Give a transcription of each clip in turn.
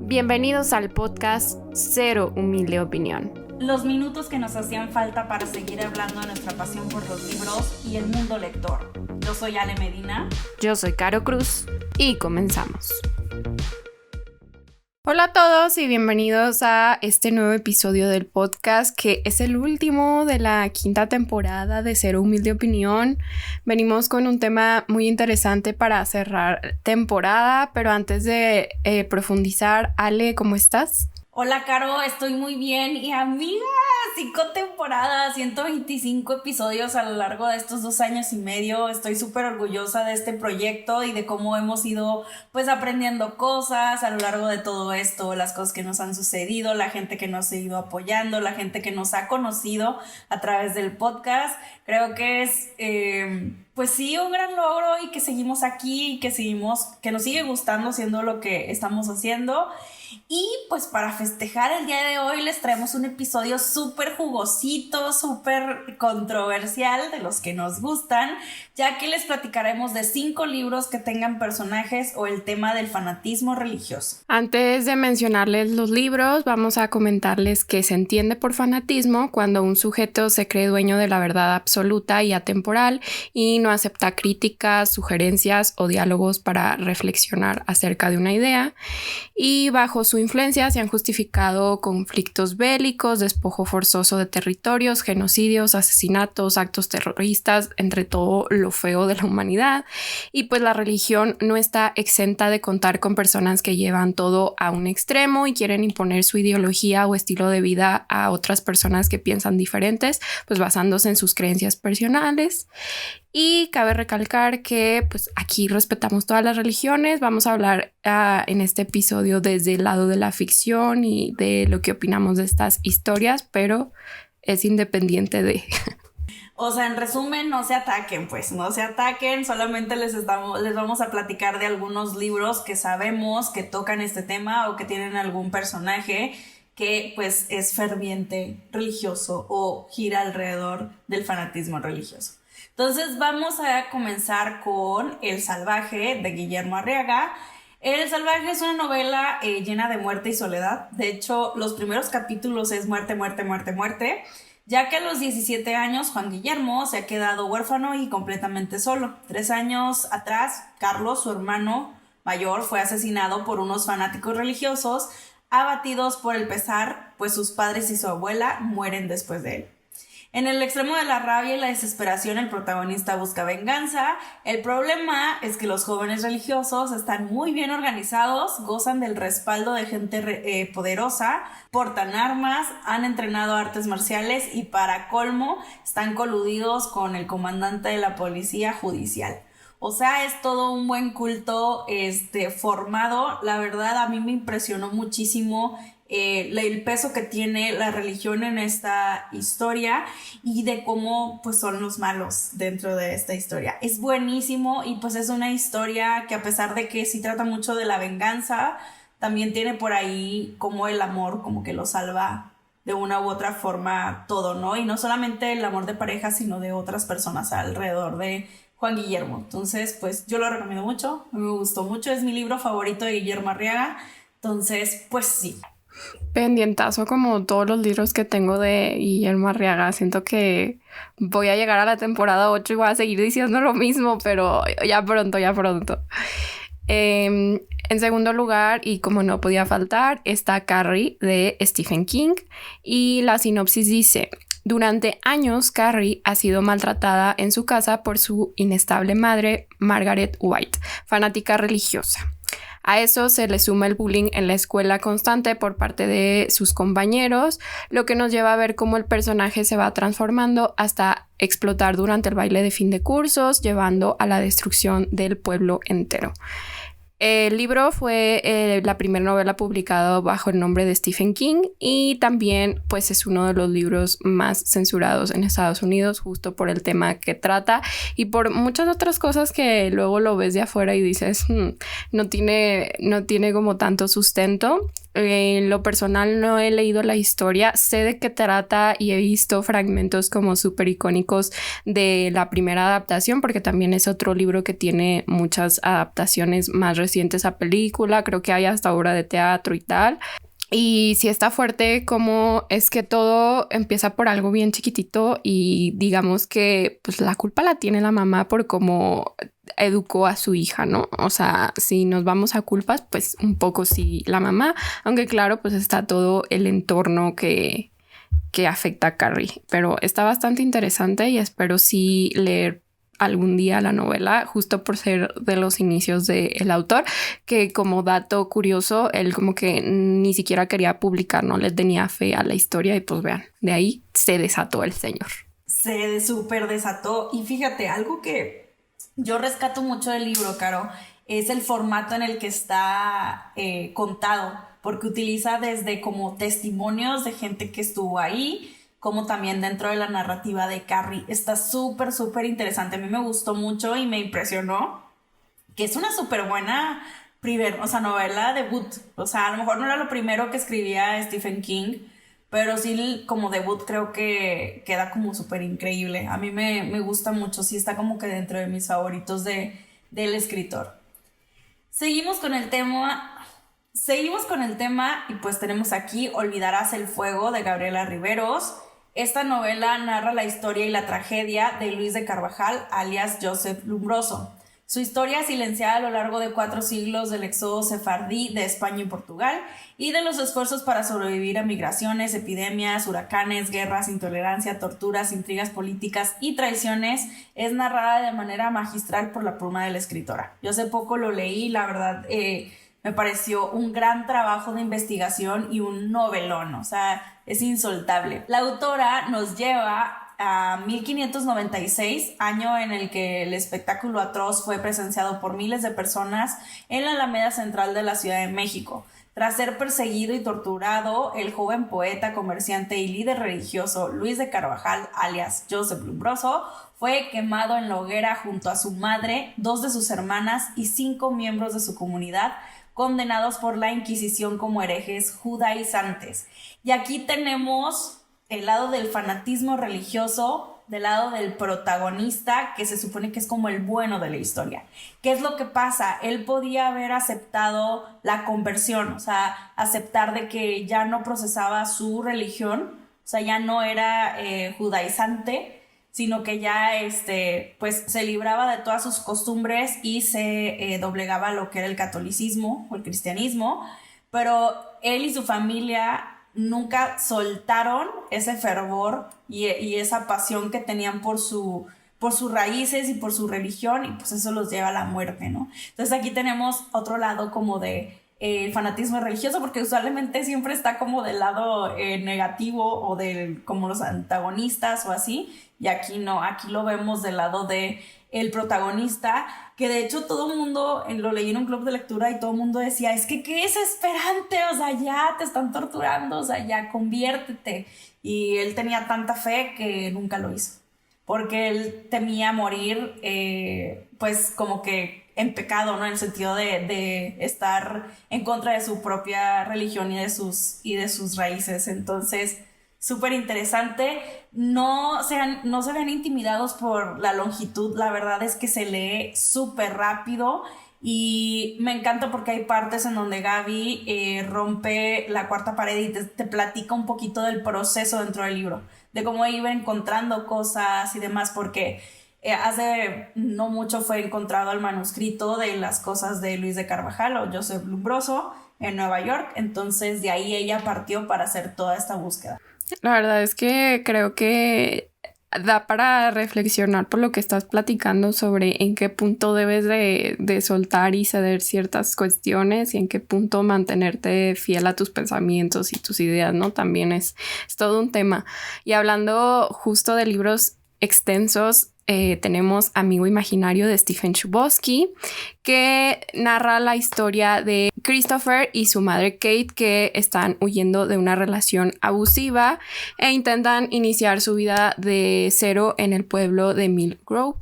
Bienvenidos al podcast Cero Humilde Opinión. Los minutos que nos hacían falta para seguir hablando de nuestra pasión por los libros y el mundo lector. Yo soy Ale Medina. Yo soy Caro Cruz y comenzamos. Hola a todos y bienvenidos a este nuevo episodio del podcast que es el último de la quinta temporada de Cero Humilde Opinión. Venimos con un tema muy interesante para cerrar temporada, pero antes de profundizar, Ale, ¿cómo estás? Hola Caro, estoy muy bien y amiga, 5 temporadas, 125 episodios a lo largo de estos 2 años y medio. Estoy súper orgullosa de este proyecto y de cómo hemos ido pues aprendiendo cosas a lo largo de todo esto, las cosas que nos han sucedido, la gente que nos ha ido apoyando, la gente que nos ha conocido a través del podcast. Creo que es pues sí, un gran logro y que seguimos aquí y que nos sigue gustando haciendo lo que estamos haciendo. Y pues para festejar el día de hoy les traemos un episodio súper jugosito, súper controversial, de los que nos gustan, ya que les platicaremos de 5 libros que tengan personajes o el tema del fanatismo religioso. Antes de mencionarles los libros, vamos a comentarles que se entiende por fanatismo cuando un sujeto se cree dueño de la verdad absoluta y atemporal y no acepta críticas, sugerencias o diálogos para reflexionar acerca de una idea, y bajo su influencia se han justificado conflictos bélicos, despojo forzoso de territorios, genocidios, asesinatos, actos terroristas, entre todo lo feo de la humanidad. Y pues la religión no está exenta de contar con personas que llevan todo a un extremo y quieren imponer su ideología o estilo de vida a otras personas que piensan diferentes, pues basándose en sus creencias personales. Y cabe recalcar que pues aquí respetamos todas las religiones. Vamos a hablar en este episodio desde el lado de la ficción y de lo que opinamos de estas historias, pero es independiente de... O sea, en resumen, no se ataquen, solamente les vamos a platicar de algunos libros que sabemos que tocan este tema o que tienen algún personaje que pues es ferviente religioso o gira alrededor del fanatismo religioso. Entonces vamos a comenzar con El Salvaje de Guillermo Arriaga. El Salvaje es una novela llena de muerte y soledad. De hecho, los primeros capítulos es muerte, muerte, muerte, muerte, ya que a los 17 años Juan Guillermo se ha quedado huérfano y completamente solo. 3 años atrás, Carlos, su hermano mayor, fue asesinado por unos fanáticos religiosos, abatidos por el pesar, pues sus padres y su abuela mueren después de él. En el extremo de la rabia y la desesperación, el protagonista busca venganza. El problema es que los jóvenes religiosos están muy bien organizados, gozan del respaldo de gente poderosa, portan armas, han entrenado artes marciales y para colmo están coludidos con el comandante de la policía judicial. O sea, es todo un buen culto formado. La verdad, a mí me impresionó muchísimo el peso que tiene la religión en esta historia y de cómo pues son los malos dentro de esta historia. Es buenísimo y pues es una historia que, a pesar de que sí trata mucho de la venganza, también tiene por ahí como el amor como que lo salva de una u otra forma todo, ¿no? Y no solamente el amor de pareja, sino de otras personas alrededor de Juan Guillermo. Entonces pues yo lo recomiendo mucho, me gustó mucho, es mi libro favorito de Guillermo Arriaga. Entonces pues sí, pendientazo como todos los libros que tengo de Guillermo Arriaga. Siento que voy a llegar a la temporada 8 y voy a seguir diciendo lo mismo, pero ya pronto. En segundo lugar, y como no podía faltar, está Carrie de Stephen King, y la sinopsis dice: durante años, Carrie ha sido maltratada en su casa por su inestable madre, Margaret White, fanática religiosa. A eso se le suma el bullying en la escuela constante por parte de sus compañeros, lo que nos lleva a ver cómo el personaje se va transformando hasta explotar durante el baile de fin de cursos, llevando a la destrucción del pueblo entero. El libro fue la primera novela publicada bajo el nombre de Stephen King y también pues es uno de los libros más censurados en Estados Unidos justo por el tema que trata y por muchas otras cosas que luego lo ves de afuera y dices no tiene como tanto sustento. En lo personal no he leído la historia, sé de qué trata y he visto fragmentos como súper icónicos de la primera adaptación, porque también es otro libro que tiene muchas adaptaciones más recientes a película, creo que hay hasta obra de teatro y tal. Y sí está fuerte como es que todo empieza por algo bien chiquitito y digamos que pues la culpa la tiene la mamá por cómo educó a su hija, ¿no? O sea, si nos vamos a culpas, pues un poco sí la mamá, aunque claro, pues está todo el entorno que afecta a Carrie, pero está bastante interesante y espero sí leer algún día la novela, justo por ser de los inicios del autor, que como dato curioso, él como que ni siquiera quería publicar, no le tenía fe a la historia y pues vean, de ahí se desató el señor. Se súper desató. Y fíjate, algo que yo rescato mucho del libro, Caro, es el formato en el que está contado, porque utiliza desde como testimonios de gente que estuvo ahí, como también dentro de la narrativa de Carrie. Está súper, súper interesante. A mí me gustó mucho y me impresionó que es una súper buena novela debut. O sea, a lo mejor no era lo primero que escribía Stephen King, pero sí como debut creo que queda como súper increíble. A mí me gusta mucho, sí está como que dentro de mis favoritos del escritor. Seguimos con el tema. Seguimos con el tema y pues tenemos aquí Olvidarás el fuego de Gabriela Riveros. Esta novela narra la historia y la tragedia de Luis de Carvajal, alias Joseph Lumbroso. Su historia silenciada a lo largo de 4 siglos del éxodo sefardí de España y Portugal y de los esfuerzos para sobrevivir a migraciones, epidemias, huracanes, guerras, intolerancia, torturas, intrigas políticas y traiciones, es narrada de manera magistral por la pluma de la escritora. Yo hace poco lo leí, la verdad me pareció un gran trabajo de investigación y un novelón, o sea, es insoltable. La autora nos lleva a 1596, año en el que el espectáculo atroz fue presenciado por miles de personas en la Alameda Central de la Ciudad de México. Tras ser perseguido y torturado, el joven poeta, comerciante y líder religioso Luis de Carvajal, alias Joseph Lumbroso, fue quemado en la hoguera junto a su madre, 2 de sus hermanas y 5 miembros de su comunidad, condenados por la Inquisición como herejes judaizantes. Y aquí tenemos el lado del fanatismo religioso, del lado del protagonista, que se supone que es como el bueno de la historia. ¿Qué es lo que pasa? Él podía haber aceptado la conversión, o sea, aceptar de que ya no procesaba su religión, o sea, ya no era judaizante, sino que ya pues se libraba de todas sus costumbres y se doblegaba a lo que era el catolicismo o el cristianismo, pero él y su familia nunca soltaron ese fervor y esa pasión que tenían por sus raíces y por su religión, y pues eso los lleva a la muerte, ¿no? Entonces aquí tenemos otro lado como de el fanatismo religioso, porque usualmente siempre está como del lado negativo o como los antagonistas o así, y aquí no, aquí lo vemos del lado de el protagonista, que de hecho todo el mundo, lo leí en un club de lectura y todo el mundo decía, es que qué desesperante, o sea, ya te están torturando, o sea, ya conviértete. Y él tenía tanta fe que nunca lo hizo, porque él temía morir, pues como que en pecado, ¿no? En el sentido de estar en contra de su propia religión y de sus raíces. Entonces, súper interesante. No se vean intimidados por la longitud. La verdad es que se lee súper rápido y me encanta porque hay partes en donde Gaby rompe la cuarta pared y te platica un poquito del proceso dentro del libro, de cómo iba encontrando cosas y demás, porque hace no mucho fue encontrado el manuscrito de las cosas de Luis de Carvajal o Joseph Lumbroso en Nueva York. Entonces de ahí ella partió para hacer toda esta búsqueda. La verdad es que creo que da para reflexionar por lo que estás platicando sobre en qué punto debes de soltar y ceder ciertas cuestiones y en qué punto mantenerte fiel a tus pensamientos y tus ideas, ¿no? También es todo un tema. Y hablando justo de libros extensos, tenemos Amigo Imaginario de Stephen Chbosky, que narra la historia de Christopher y su madre Kate, que están huyendo de una relación abusiva e intentan iniciar su vida de cero en el pueblo de Mill Grove.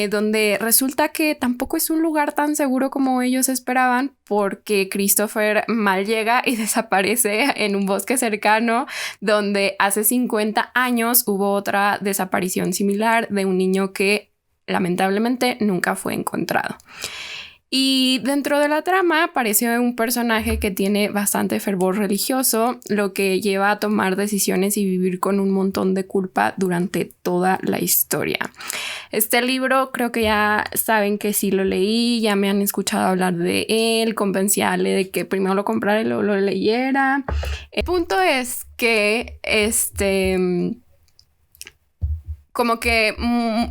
donde resulta que tampoco es un lugar tan seguro como ellos esperaban, porque Christopher mal llega y desaparece en un bosque cercano, donde hace 50 años hubo otra desaparición similar de un niño que lamentablemente nunca fue encontrado. Y dentro de la trama aparece un personaje que tiene bastante fervor religioso, lo que lleva a tomar decisiones y vivir con un montón de culpa durante toda la historia. Este libro creo que ya saben que sí lo leí, ya me han escuchado hablar de él, convencí a Ale de que primero lo comprara y luego lo leyera. El punto es que como que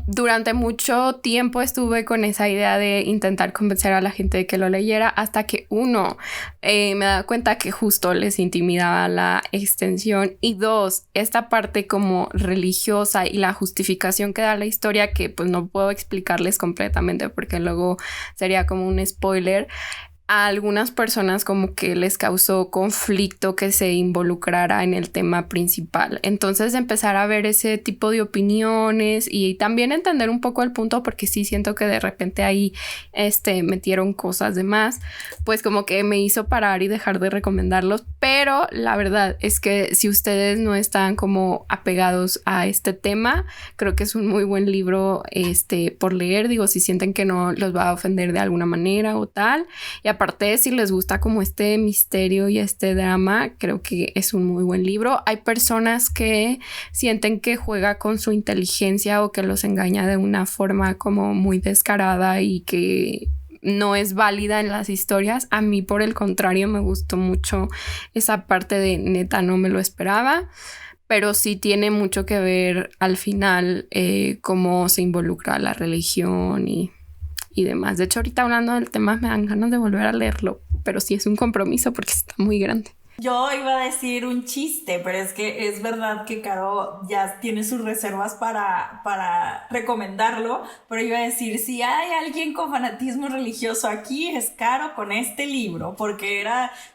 durante mucho tiempo estuve con esa idea de intentar convencer a la gente de que lo leyera, hasta que uno, me daba cuenta que justo les intimidaba la extensión, y dos, esta parte como religiosa y la justificación que da la historia, que pues no puedo explicarles completamente porque luego sería como un spoiler. A algunas personas como que les causó conflicto que se involucrara en el tema principal. Entonces empezar a ver ese tipo de opiniones y también entender un poco el punto, porque sí siento que de repente ahí metieron cosas de más, pues como que me hizo parar y dejar de recomendarlos. Pero la verdad es que si ustedes no están como apegados a este tema, creo que es un muy buen libro por leer. Digo, si sienten que no los va a ofender de alguna manera o tal. Y aparte, si les gusta como este misterio y este drama, creo que es un muy buen libro. Hay personas que sienten que juega con su inteligencia o que los engaña de una forma como muy descarada y que no es válida en las historias. A mí, por el contrario, me gustó mucho esa parte de neta, no me lo esperaba. Pero sí tiene mucho que ver al final cómo se involucra la religión y demás. De hecho, ahorita hablando del tema me dan ganas de volver a leerlo, pero sí es un compromiso porque está muy grande. Yo iba a decir un chiste, pero es que es verdad que Caro ya tiene sus reservas para recomendarlo, pero iba a decir, si hay alguien con fanatismo religioso aquí, es Caro con este libro, porque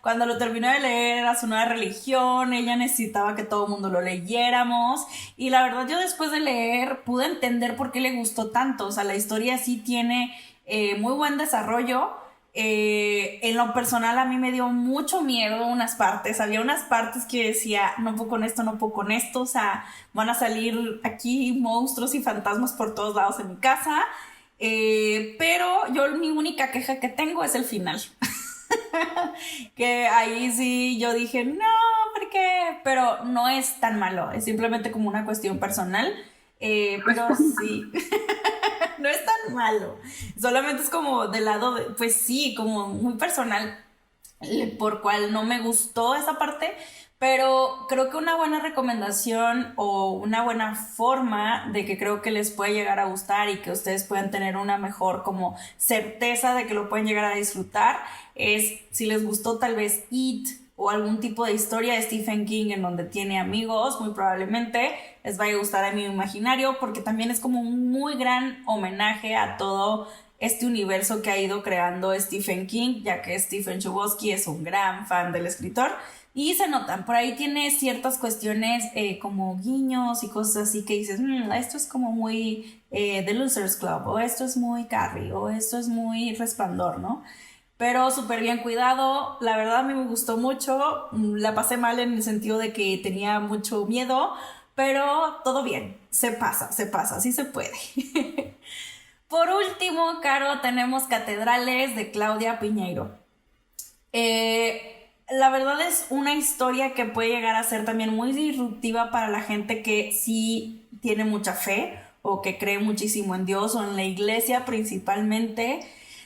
cuando lo terminó de leer, era su nueva religión, ella necesitaba que todo el mundo lo leyéramos, y la verdad yo después de leer pude entender por qué le gustó tanto. O sea, la historia sí tiene muy buen desarrollo. En lo personal a mí me dio mucho miedo había unas partes que decía, no puedo con esto, no puedo con esto, o sea, van a salir aquí monstruos y fantasmas por todos lados en mi casa, pero mi única queja que tengo es el final. Que ahí sí yo dije, no, ¿por qué? Pero no es tan malo, es simplemente como una cuestión personal, pero sí. No es tan malo, solamente es como del lado de, pues sí, como muy personal, por cual no me gustó esa parte. Pero creo que una buena recomendación o una buena forma de que creo que les puede llegar a gustar y que ustedes puedan tener una mejor como certeza de que lo pueden llegar a disfrutar es, si les gustó tal vez It o algún tipo de historia de Stephen King en donde tiene amigos, muy probablemente les vaya a gustar A mi imaginario, porque también es como un muy gran homenaje a todo este universo que ha ido creando Stephen King, ya que Stephen Chbosky es un gran fan del escritor. Y se notan, por ahí tiene ciertas cuestiones como guiños y cosas así que dices, esto es como muy The Losers Club, o esto es muy Carrie, o esto es muy Resplandor, ¿no? Pero súper bien cuidado. La verdad a mí me gustó mucho. La pasé mal en el sentido de que tenía mucho miedo, pero todo bien, se pasa, sí se puede. Por último, Caro, tenemos Catedrales de Claudia Piñeiro. La verdad es una historia que puede llegar a ser también muy disruptiva para la gente que sí tiene mucha fe o que cree muchísimo en Dios o en la iglesia principalmente,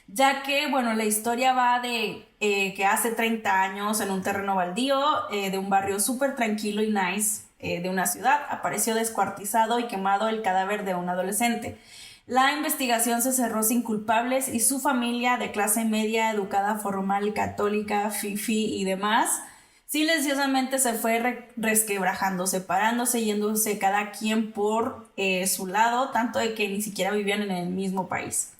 ya que, bueno, la historia va de que hace 30 años en un terreno baldío de un barrio súper tranquilo y nice de una ciudad, apareció descuartizado y quemado el cadáver de un adolescente. La investigación se cerró sin culpables y su familia de clase media, educada, formal, católica, fifi y demás, silenciosamente se fue resquebrajando, separándose, yéndose cada quien por su lado, tanto de que ni siquiera vivían en el mismo país.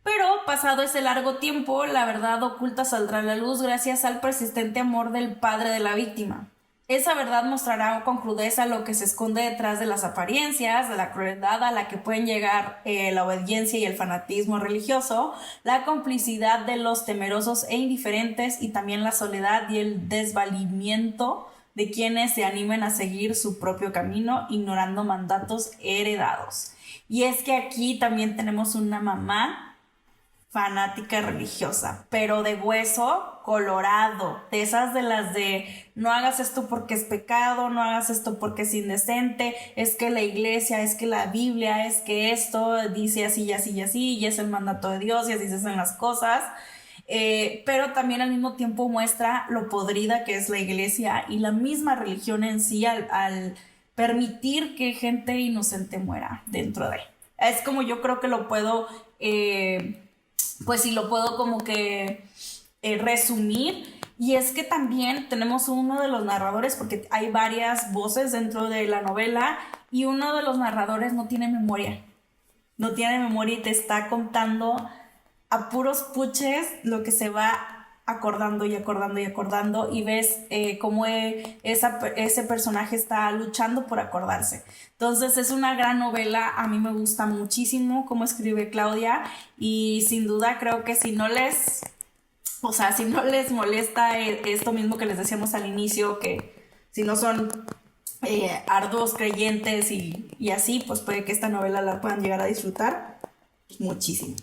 Pero pasado ese largo tiempo, la verdad oculta saldrá a la luz gracias al persistente amor del padre de la víctima. Esa verdad mostrará con crudeza lo que se esconde detrás de las apariencias, de la crueldad a la que pueden llegar la obediencia y el fanatismo religioso, la complicidad de los temerosos e indiferentes y también la soledad y el desvalimiento de quienes se animen a seguir su propio camino ignorando mandatos heredados. Y es que aquí también tenemos una mamá fanática religiosa, pero de hueso colorado, de esas de las de no hagas esto porque es pecado, no hagas esto porque es indecente, es que la iglesia, es que la Biblia, es que esto dice así y así y así, y es el mandato de Dios y así se hacen las cosas. Pero también al mismo tiempo muestra lo podrida que es la iglesia y la misma religión en sí al permitir que gente inocente muera dentro de. Es como yo creo que lo puedo pues sí lo puedo como que resumir. Y es que también tenemos uno de los narradores, porque hay varias voces dentro de la novela, y uno de los narradores no tiene memoria. No tiene memoria y te está contando a puros puches lo que se va acordando y acordando y acordando, y ves cómo ese personaje está luchando por acordarse. Entonces es una gran novela, a mí me gusta muchísimo cómo escribe Claudia, y sin duda creo que si no les molesta esto mismo que les decíamos al inicio, que si no son arduos creyentes y así, pues puede que esta novela la puedan llegar a disfrutar muchísimo.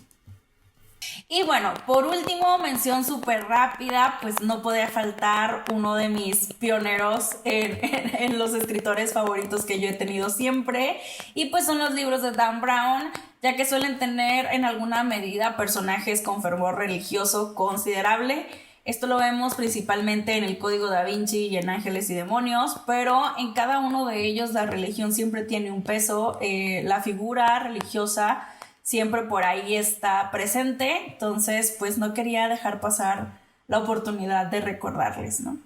Y bueno, por último, mención súper rápida, pues no podía faltar uno de mis pioneros en los escritores favoritos que yo he tenido siempre, y pues son los libros de Dan Brown, ya que suelen tener en alguna medida personajes con fervor religioso considerable. Esto lo vemos principalmente en el Código Da Vinci y en Ángeles y Demonios, pero en cada uno de ellos la religión siempre tiene un peso, la figura religiosa siempre por ahí está presente, entonces pues no quería dejar pasar la oportunidad de recordarles, ¿no?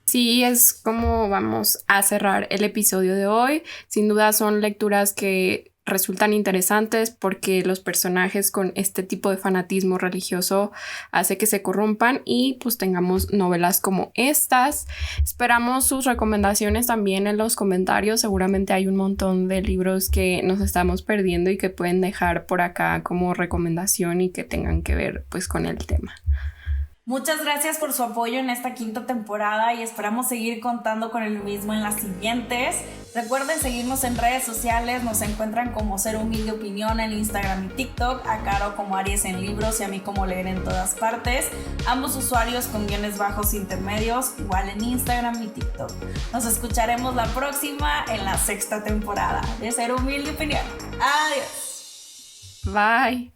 Sí, es como vamos a cerrar el episodio de hoy. Sin duda son lecturas que resultan interesantes porque los personajes con este tipo de fanatismo religioso hace que se corrompan y pues tengamos novelas como estas. Esperamos sus recomendaciones también en los comentarios. Seguramente hay un montón de libros que nos estamos perdiendo y que pueden dejar por acá como recomendación y que tengan que ver pues con el tema. Muchas gracias por su apoyo en esta quinta temporada y esperamos seguir contando con el mismo en las siguientes. Recuerden seguirnos en redes sociales, nos encuentran como Ser Humilde Opinión en Instagram y TikTok, a Caro como Aries en Libros y a mí como Leer en todas partes, ambos usuarios con _bajos intermedios, igual en Instagram y TikTok. Nos escucharemos la próxima en la sexta temporada de Ser Humilde Opinión. Adiós. Bye.